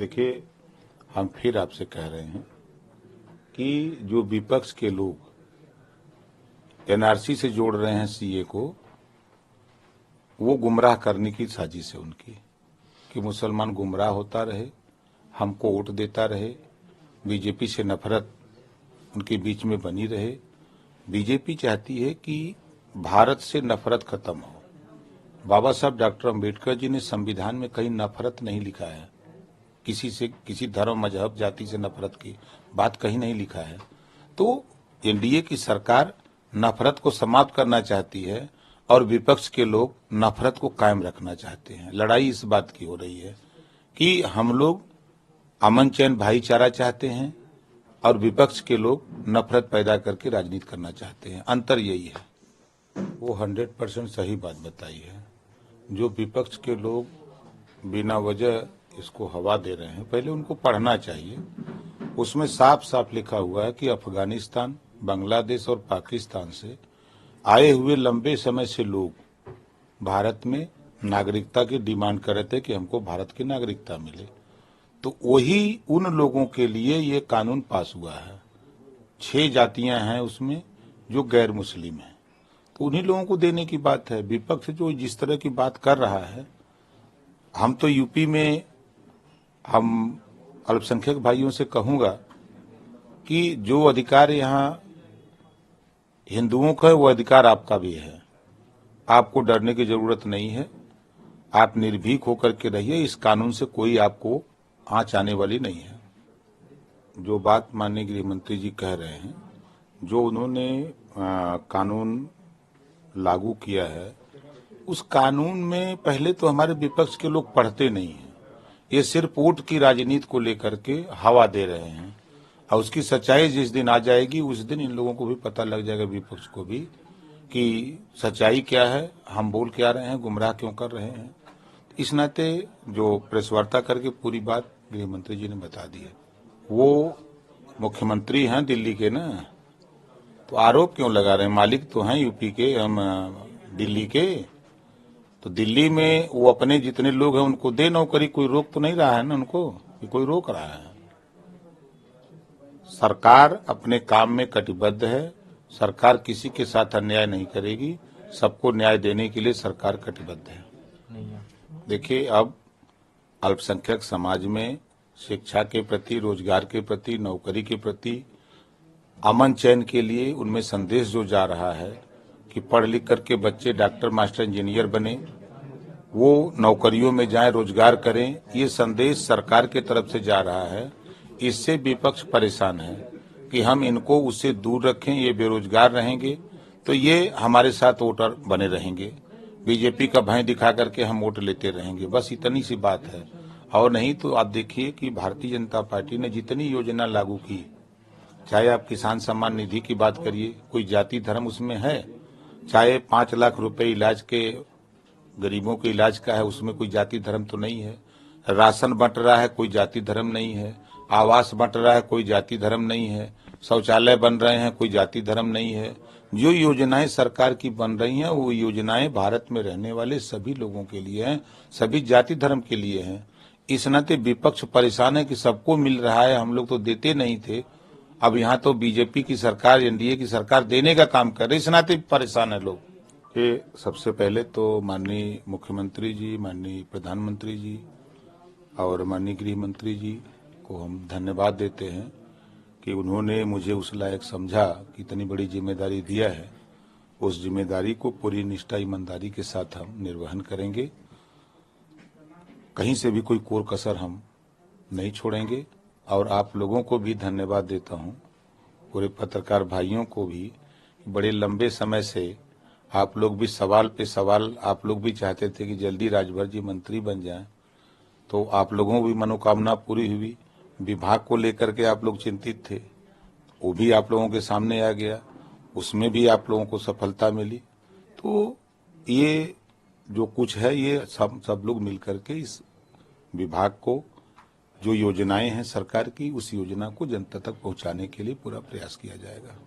देखिए, हम फिर आपसे कह रहे हैं कि जो विपक्ष के लोग एनआरसी से जोड़ रहे हैं सीए को, वो गुमराह करने की साजिश है उनकी कि मुसलमान गुमराह होता रहे, हमको वोट देता रहे, बीजेपी से नफरत उनके बीच में बनी रहे। बीजेपी चाहती है कि भारत से नफरत खत्म हो। बाबा साहब डॉक्टर अंबेडकर जी ने संविधान में कहीं नफरत नहीं लिखा है, किसी से, किसी धर्म, मजहब, जाति से नफरत की बात कहीं नहीं लिखा है। तो एनडीए की सरकार नफरत को समाप्त करना चाहती है और विपक्ष के लोग नफरत को कायम रखना चाहते हैं। लड़ाई इस बात की हो रही है कि हम लोग अमन चैन भाईचारा चाहते हैं और विपक्ष के लोग नफरत पैदा करके राजनीति करना चाहते हैं। अंतर यही है। वो 100% सही बात बताई है। जो विपक्ष के लोग बिना वजह इसको हवा दे रहे हैं, पहले उनको पढ़ना चाहिए। उसमें साफ साफ लिखा हुआ है कि अफगानिस्तान, बांग्लादेश और पाकिस्तान से आए हुए लंबे समय से लोग भारत में नागरिकता की डिमांड कर रहे थे कि हमको भारत की नागरिकता मिले। तो वही उन लोगों के लिए ये कानून पास हुआ है। 6 जातियां हैं उसमें जो गैर मुस्लिम हैं, तो उन्हीं लोगों को देने की बात है। विपक्ष जो जिस तरह की बात कर रहा है, हम तो यूपी में, हम अल्पसंख्यक भाइयों से कहूंगा कि जो अधिकार यहाँ हिंदुओं का है वो अधिकार आपका भी है। आपको डरने की जरूरत नहीं है। आप निर्भीक होकर के रहिए। इस कानून से कोई आपको आंच आने वाली नहीं है। जो बात माननीय गृह मंत्री जी कह रहे हैं, जो उन्होंने कानून लागू किया है, उस कानून में पहले तो हमारे विपक्ष के लोग पढ़ते नहीं हैं। ये सिर्फ वोट की राजनीति को लेकर के हवा दे रहे हैं और उसकी सच्चाई जिस दिन आ जाएगी उस दिन इन लोगों को भी पता लग जाएगा, विपक्ष को भी, कि सच्चाई क्या है, हम बोल क्या रहे हैं, गुमराह क्यों कर रहे हैं। इस नाते जो प्रेस वार्ता करके पूरी बात गृह मंत्री जी ने बता दी है। वो मुख्यमंत्री हैं दिल्ली के ना, तो आरोप क्यों लगा रहे हैं? मालिक तो हैं यूपी के, हम दिल्ली के। तो दिल्ली में वो अपने जितने लोग हैं उनको दे नौकरी। कोई रोक तो नहीं रहा है ना उनको, कि कोई रोक रहा है? सरकार अपने काम में कटिबद्ध है। सरकार किसी के साथ अन्याय नहीं करेगी। सबको न्याय देने के लिए सरकार कटिबद्ध है। देखिए, अब अल्पसंख्यक समाज में शिक्षा के प्रति, रोजगार के प्रति, नौकरी के प्रति, अमन चैन के लिए उनमें संदेश जो जा रहा है कि पढ़ लिख करके बच्चे डॉक्टर, मास्टर, इंजीनियर बने, वो नौकरियों में जाएं, रोजगार करें, ये संदेश सरकार के तरफ से जा रहा है। इससे विपक्ष परेशान है कि हम इनको उससे दूर रखें, ये बेरोजगार रहेंगे तो ये हमारे साथ वोटर बने रहेंगे, बीजेपी का भय दिखा करके हम वोट लेते रहेंगे। बस इतनी सी बात है। और नहीं तो आप देखिए कि भारतीय जनता पार्टी ने जितनी योजना लागू की, चाहे आप किसान सम्मान निधि की बात करिए, कोई जाति धर्म उसमें है? चाहे 5 लाख रुपए इलाज के, गरीबों के इलाज का है, उसमें कोई जाति धर्म तो नहीं है। राशन बंट रहा है, कोई जाति धर्म नहीं है। आवास बंट रहा है, कोई जाति धर्म नहीं है। शौचालय बन रहे हैं, कोई जाति धर्म नहीं है। जो योजनाएं सरकार की बन रही हैं वो योजनाएं भारत में रहने वाले सभी लोगों के लिए हैं, सभी जाति धर्म के लिए हैं। इस नाते विपक्ष परेशान है कि सबको मिल रहा है, हम लोग तो देते नहीं थे, अब यहाँ तो बीजेपी की सरकार, एनडीए की सरकार देने का काम कर रही, इस नाते परेशान है लोग। ये सबसे पहले तो माननीय मुख्यमंत्री जी, माननीय प्रधानमंत्री जी और माननीय गृह मंत्री जी को हम धन्यवाद देते हैं कि उन्होंने मुझे उस लायक समझा कि इतनी बड़ी जिम्मेदारी दिया है। उस जिम्मेदारी को पूरी निष्ठा, ईमानदारी के साथ हम निर्वहन करेंगे। कहीं से भी कोई कोर कसर हम नहीं छोड़ेंगे। और आप लोगों को भी धन्यवाद देता हूं, पूरे पत्रकार भाइयों को भी। बड़े लंबे समय से आप लोग भी सवाल पे सवाल, आप लोग भी चाहते थे कि जल्दी राजभर जी मंत्री बन जाएं, तो आप लोगों की मनोकामना पूरी हुई। विभाग को लेकर के आप लोग चिंतित थे, वो भी आप लोगों के सामने आ गया, उसमें भी आप लोगों को सफलता मिली। तो ये जो कुछ है ये सब लोग मिलकर के इस विभाग को, जो योजनाएं हैं सरकार की, उस योजना को जनता तक पहुंचाने के लिए पूरा प्रयास किया जाएगा।